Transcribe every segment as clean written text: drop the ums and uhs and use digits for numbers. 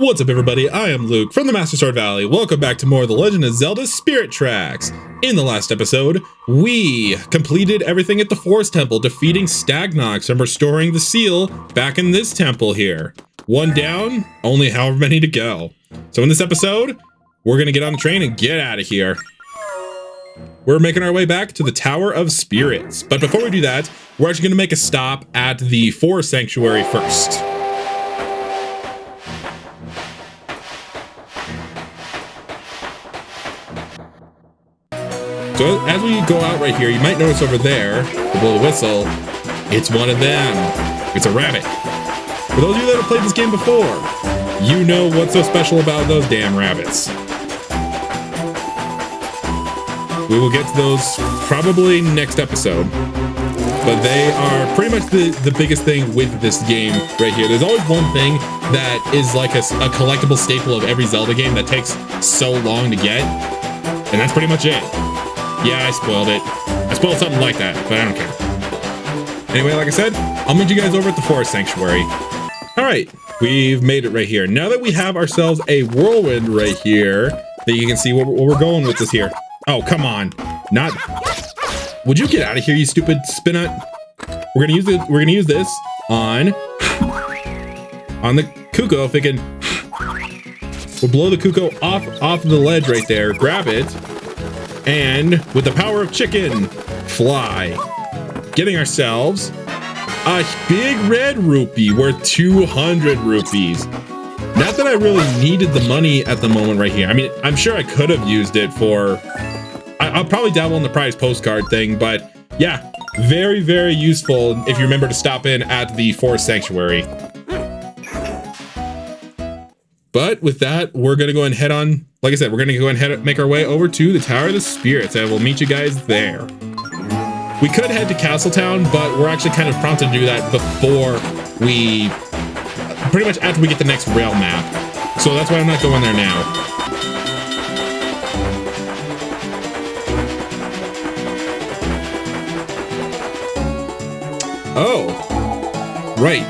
What's up everybody, I am Luke from the Master Sword Valley. Welcome back to more of The Legend of Zelda Spirit Tracks. In the last episode, we completed everything at the Forest Temple, defeating Stagnox and restoring the seal back in this temple here. One down, only however many to go. So in this episode, we're gonna get on the train and get out of here. We're making our way back to the Tower of Spirits. But before we do that, we're actually gonna make a stop at the Forest Sanctuary first. So as we go out right here, you might notice over there, the blow the whistle, it's one of them. It's a rabbit. For those of you that have played this game before, you know what's so special about those damn rabbits. We will get to those probably next episode, but they are pretty much the biggest thing with this game right here. There's always one thing that is like a collectible staple of every Zelda game that takes so long to get, and that's pretty much it. Yeah, I spoiled it. I spoiled something like that, but I don't care. Anyway, like I said, I'll meet you guys over at the Forest Sanctuary. All right, we've made it right here. Now that we have ourselves a whirlwind right here, that you can see where we're going with this here. Oh, come on. Not... Would you get out of here, you stupid spinut? We're gonna use this on the Cuckoo. If it can... We'll blow the Cuckoo off the ledge right there, grab it, and with the power of chicken, fly. Getting ourselves a big red rupee worth 200 rupees. Not that I really needed the money at the moment right here. I mean, I'm sure I could have used it for... I'll probably dabble in the prize postcard thing, but yeah, very, very useful if you remember to stop in at the Forest Sanctuary. But with that, we're going to go and head on, like I said, we're going to go and make our way over to the Tower of the Spirits, and we'll meet you guys there. We could head to Castletown, but we're actually kind of prompted to do that before we, pretty much after we get the next rail map. So that's why I'm not going there now. Oh, right.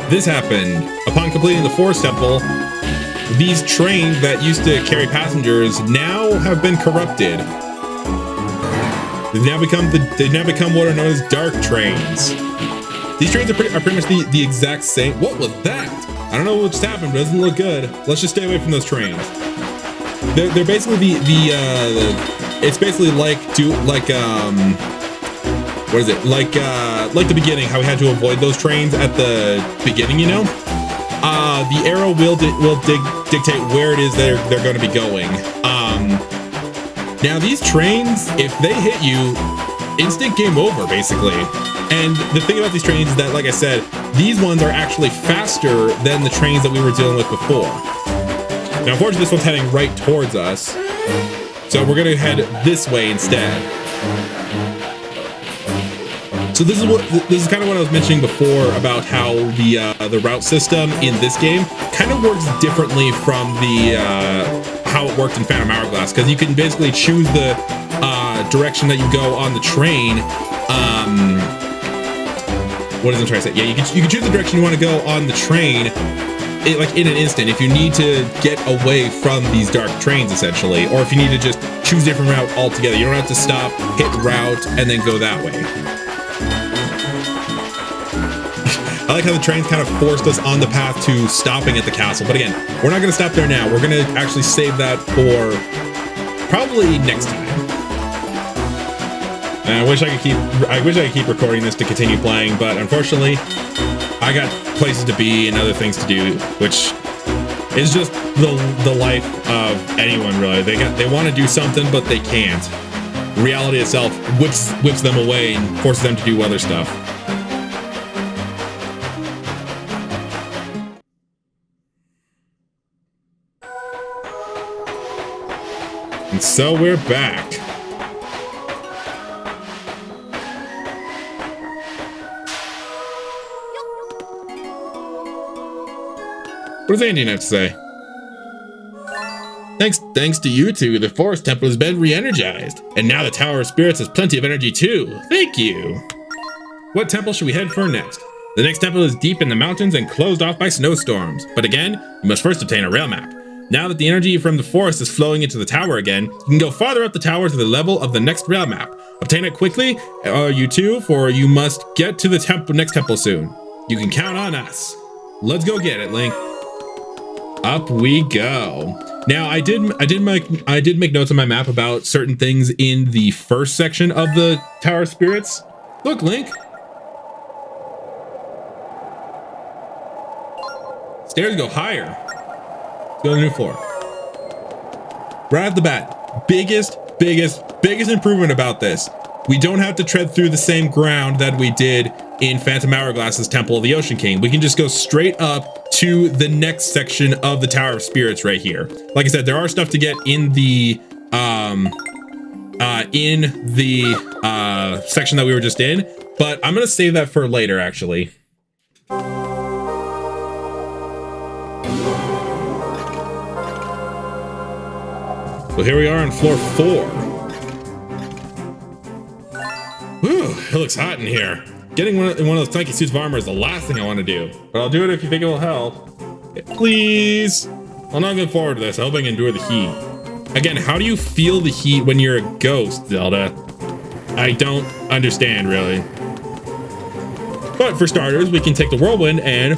This happened. Upon completing the Forest Temple, these trains that used to carry passengers now have been corrupted. They've now become what are known as dark trains. These trains are pretty much the exact same. What was that? I don't know what just happened, but it doesn't look good. Let's just stay away from those trains. They're basically it's basically what is it? Like the beginning, how we had to avoid those trains at the beginning, you know? The arrow will dictate where it is they're going to be going. Now these trains, if they hit you, instant game over, basically. And the thing about these trains is that, like I said, these ones are actually faster than the trains that we were dealing with before. Now, unfortunately, this one's heading right towards us, so we're gonna head this way instead. So this is kind of what I was mentioning before about how the route system in this game kind of works differently from the how it worked in Phantom Hourglass, because you can basically choose the direction that you go on the train. What is it trying to say? Yeah, you can choose the direction you want to go on the train, like in an instant. If you need to get away from these dark trains, essentially, or if you need to just choose a different route altogether, you don't have to stop, hit route, and then go that way. I like how the trains kind of forced us on the path to stopping at the castle. But again, we're not going to stop there now. We're going to actually save that for probably next time. And I wish I could keep recording this to continue playing, but unfortunately, I got places to be and other things to do, which is just the life of anyone, really. They want to do something, but they can't. Reality itself whips them away and forces them to do other stuff. And so we're back. What does Andy have to say? Thanks to you two, the Forest Temple has been re-energized, and now the Tower of Spirits has plenty of energy too. Thank you. What temple should we head for next? The next temple is deep in the mountains and closed off by snowstorms. But again, you must first obtain a rail map. Now that the energy from the forest is flowing into the tower again, you can go farther up the tower to the level of the next rail map. Obtain it quickly, you two, for you must get to the next temple soon. You can count on us. Let's go get it, Link. Up we go. Now, I did make notes on my map about certain things in the first section of the Tower of Spirits. Look, Link. Stairs go higher. Let's go to the new floor. Right off the bat, biggest improvement about this. We don't have to tread through the same ground that we did in Phantom Hourglass's Temple of the Ocean King. We can just go straight up to the next section of the Tower of Spirits right here. Like I said, there are stuff to get in the section that we were just in, but I'm gonna save that for later, actually. So here we are on floor 4. Whew, it looks hot in here. Getting one of those tanky suits of armor is the last thing I want to do, but I'll do it if you think it will help. Please. I'm not looking forward to this. I hope I can endure the heat. Again, how do you feel the heat when you're a ghost, Zelda? I don't understand, really. But for starters, we can take the whirlwind and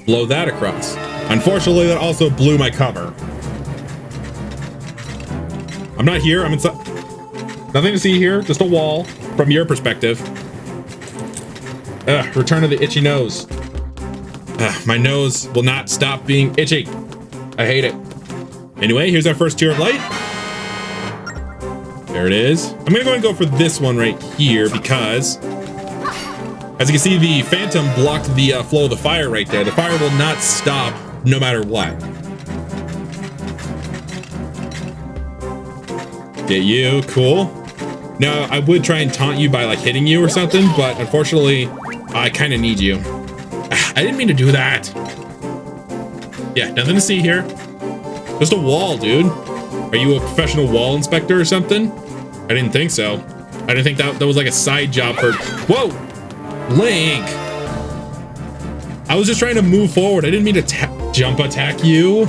blow that across. Unfortunately, that also blew my cover. I'm not here. I'm inside. Nothing to see here. Just a wall from your perspective. Return to the itchy nose. My nose will not stop being itchy. I hate it. Anyway, here's our first tier of light. There it is. I'm gonna go and go for this one right here because, as you can see, the Phantom blocked the flow of the fire right there. The fire will not stop no matter what. Get you, cool. Now, I would try and taunt you by like hitting you or something, but unfortunately, I kind of need you. I didn't mean to do that. Yeah, nothing to see here. Just a wall, dude. Are you a professional wall inspector or something? I didn't think so. I didn't think that was like a side job for... Whoa! Link! I was just trying to move forward. I didn't mean to jump attack you.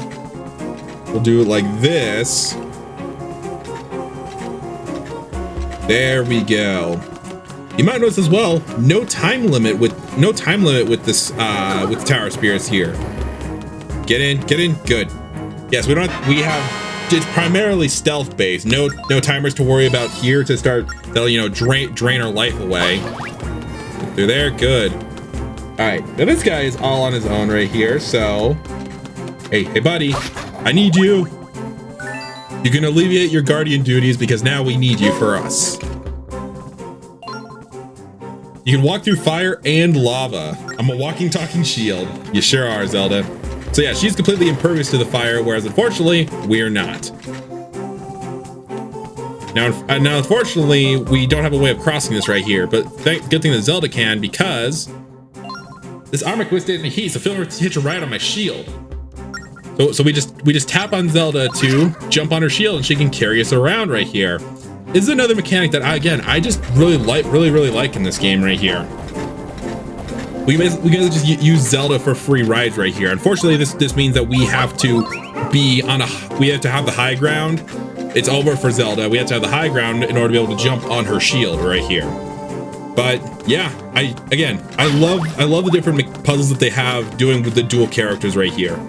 We'll do it like this. There we go. You might notice as well, no time limit with this with the Tower of Spirits here. Get in, good. Yes, we have, it's primarily stealth based. No timers to worry about here to start that'll, you know, drain our life away. They're there, good. All right, now this guy is all on his own right here, so hey buddy, I need you. You can alleviate your guardian duties because now we need you for us. You can walk through fire and lava. I'm a walking, talking shield. You sure are, Zelda. So yeah, she's completely impervious to the fire, whereas unfortunately, we're not. Now, unfortunately, we don't have a way of crossing this right here, but good thing that Zelda can, because this armor withstands me heat, so feel free to hitch a ride on my shield. So we just tap on Zelda to jump on her shield, and she can carry us around right here. This is another mechanic that I just really like in this game right here. We basically just use Zelda for free rides right here. Unfortunately, this means that we have to have the high ground. It's over for Zelda. We have to have the high ground in order to be able to jump on her shield right here. But yeah, I love the different puzzles that they have doing with the dual characters right here.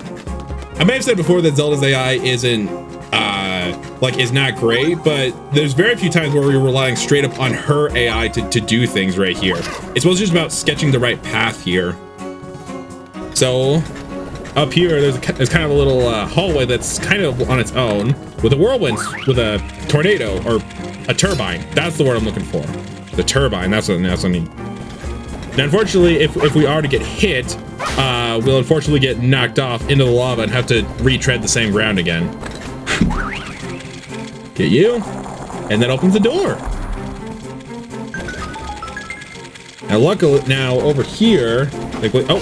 I may have said before that Zelda's AI is not great, but there's very few times where we're relying straight up on her AI to do things right here. It's mostly just about sketching the right path here. So up here, there's kind of a little hallway that's kind of on its own with a whirlwind, with a tornado or a turbine. That's the word I'm looking for. The turbine. That's what I need. Now, unfortunately, if we are to get hit, we'll unfortunately get knocked off into the lava and have to retread the same ground again. Get you, and that opens the door. Now, luckily, now over here, like, oh,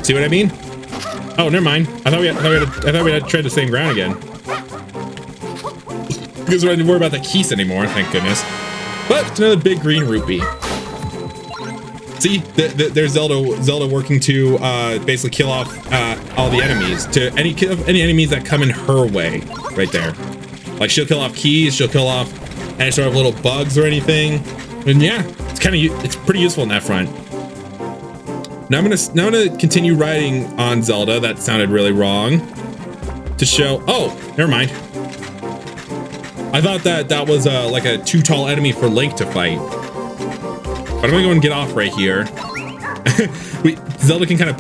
see what I mean? Oh, never mind. I thought we had to tread the same ground again. Because we don't have to worry about the keys anymore, thank goodness. But it's another big green rupee. See, there's Zelda working to basically kill off all the enemies, to any enemies that come in her way, right there. Like she'll kill off keys, she'll kill off any sort of little bugs or anything. And yeah, it's pretty useful in that front. Now I'm gonna continue riding on Zelda. That sounded really wrong. To show, oh, never mind. I thought that was like a too tall enemy for Link to fight. But I'm gonna go and get off right here. Zelda can kind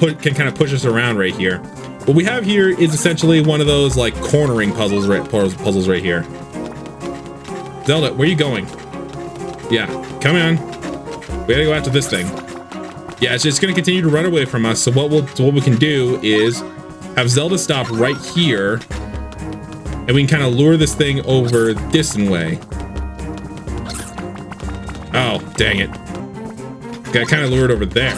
of push us around right here. What we have here is essentially one of those like cornering puzzles right here. Zelda, where are you going? Yeah, come on. We gotta go after this thing. Yeah, it's just gonna continue to run away from us. So what we can do is have Zelda stop right here, and we can kind of lure this thing over this way. Oh, dang it. Got kind of lured over there.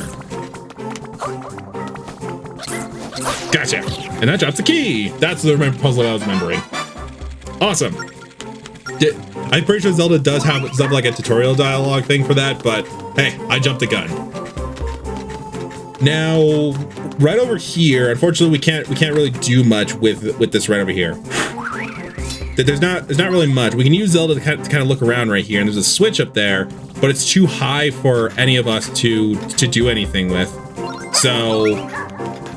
Gotcha. And that drops the key. That's the puzzle I was remembering. Awesome. I'm pretty sure Zelda does have like a tutorial dialogue thing for that, but hey, I jumped the gun. Now, right over here, unfortunately, we can't really do much with this right over here. There's not really much. We can use Zelda to kind of look around right here, and there's a switch up there, but it's too high for any of us to do anything with. So,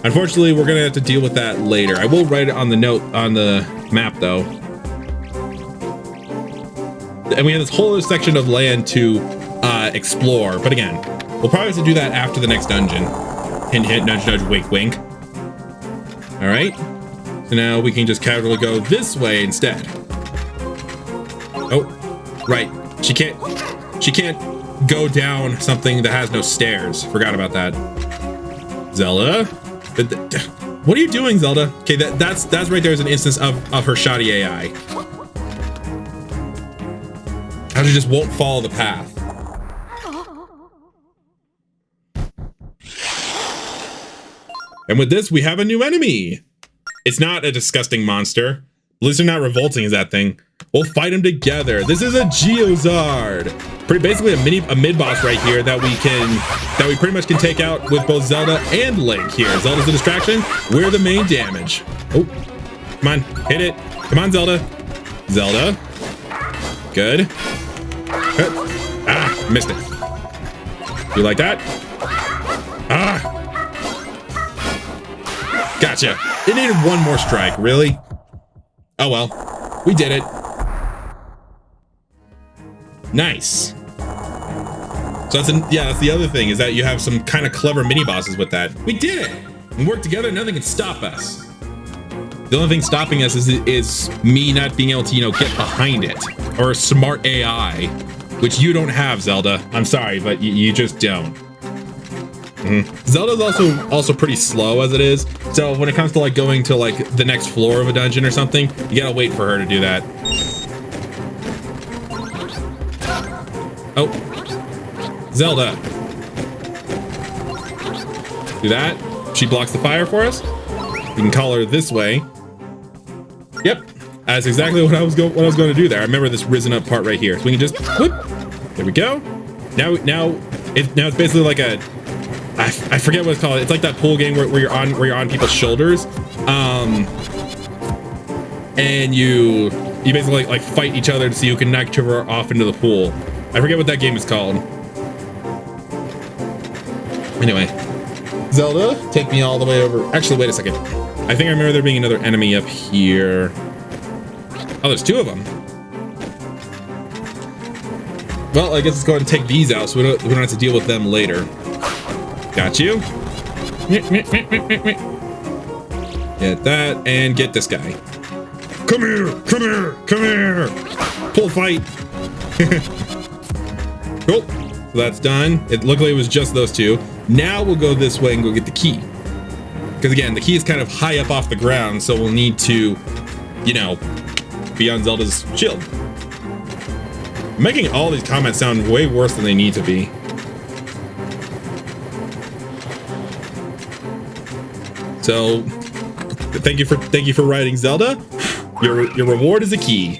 unfortunately, we're gonna have to deal with that later. I will write it on the note on the map though. And we have this whole other section of land to explore, but again, we'll probably have to do that after the next dungeon. Hint, hint, nudge, nudge, wink, wink. All right. So now we can just casually go this way instead. Oh, right. She can't go down something that has no stairs. Forgot about that. Zelda? What are you doing, Zelda? Okay, that's right there is an instance of her shoddy AI. How she just won't follow the path. And with this, we have a new enemy. It's not a disgusting monster. At least they're not revolting as that thing. We'll fight them together. This is a Geozard. Basically a mid-boss right here that we pretty much can take out with both Zelda and Link here. Zelda's the distraction. We're the main damage. Oh, come on, hit it. Come on, Zelda. Zelda. Good. Ah, missed it. You like that? Ah. Gotcha. It needed one more strike, really? Oh well, we did it. Nice. So that's the other thing, is that you have some kind of clever mini bosses with that. We did it. We work together, nothing can stop us. The only thing stopping us is me not being able to, get behind it, or smart AI, which you don't have, Zelda. I'm sorry, but you just don't. Zelda's also pretty slow as it is, so when it comes to like going to like the next floor of a dungeon or something, you gotta wait for her to do that. Oh, Zelda, do that. She blocks the fire for us. We can call her this way. Yep, that's exactly what I was going to do there. I remember this risen up part right here, so we can just whoop. There we go. Now it's basically like a, I forget what it's called. It's like that pool game where you're on people's shoulders, and you basically like fight each other to see who can knock each other off into the pool. I forget what that game is called. Anyway, Zelda, take me all the way over. Actually, wait a second. I think I remember there being another enemy up here. Oh, there's two of them. Well, I guess let's go ahead and take these out so we don't have to deal with them later. Got you. Get that, and get this guy. Come here, come here, come here. Pull fight. Cool. So that's done. It looked like it was just those two. Now we'll go this way and go get the key. Because again, the key is kind of high up off the ground, so we'll need to, be on Zelda's shield. I'm making all these comments sound way worse than they need to be. So, thank you for writing, Zelda. Your reward is a key.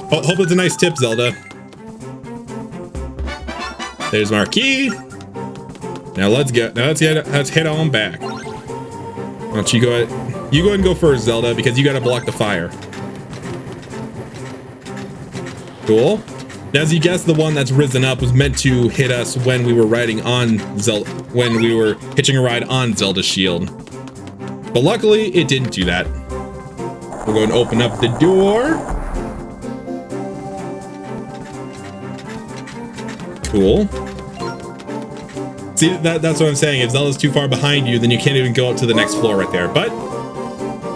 Hope it's a nice tip, Zelda. There's our key. Now let's head on back. Why don't you go ahead? You go ahead and go first, Zelda, because you got to block the fire. Cool. Now, as you guessed, the one that's risen up was meant to hit us when we were riding on when we were hitching a ride on Zelda's shield. But luckily, it didn't do that. We're going to open up the door. Cool. See, that's what I'm saying. If Zelda's too far behind you, then you can't even go up to the next floor right there. But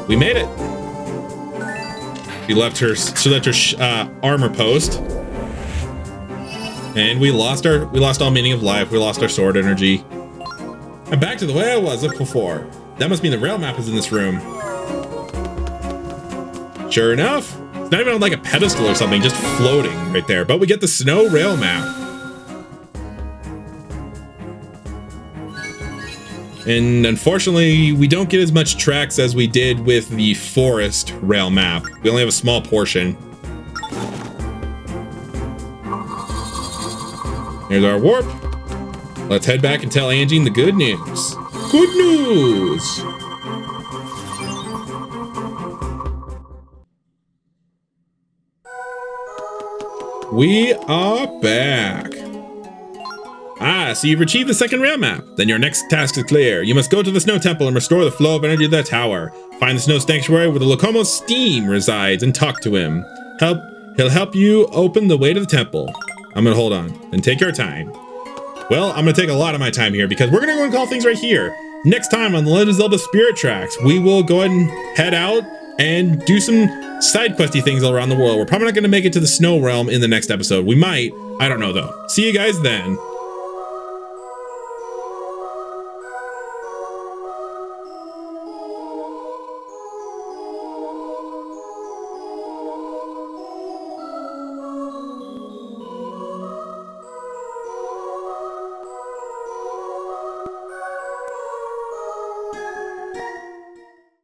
we made it. She left her armor post. And we lost all meaning of life. We lost our sword energy. I'm back to the way I was before. That must mean the rail map is in this room. Sure enough, it's not even on like a pedestal or something, just floating right there. But we get the snow rail map. And unfortunately, we don't get as much tracks as we did with the forest rail map. We only have a small portion. Here's our warp. Let's head back and tell Angie the good news. Good news! We are back. Ah, so you've achieved the second rail map. Then your next task is clear. You must go to the Snow Temple and restore the flow of energy to the tower. Find the Snow Sanctuary where the Locomo's steam resides and talk to him. He'll help you open the way to the temple. I'm gonna hold on and take your time. Well, I'm gonna take a lot of my time here because we're gonna go and call things right here. Next time on the Legend of Zelda Spirit Tracks, we will go ahead and head out and do some side questy things all around the world. We're probably not gonna make it to the Snow Realm in the next episode. We might, I don't know though. See you guys then.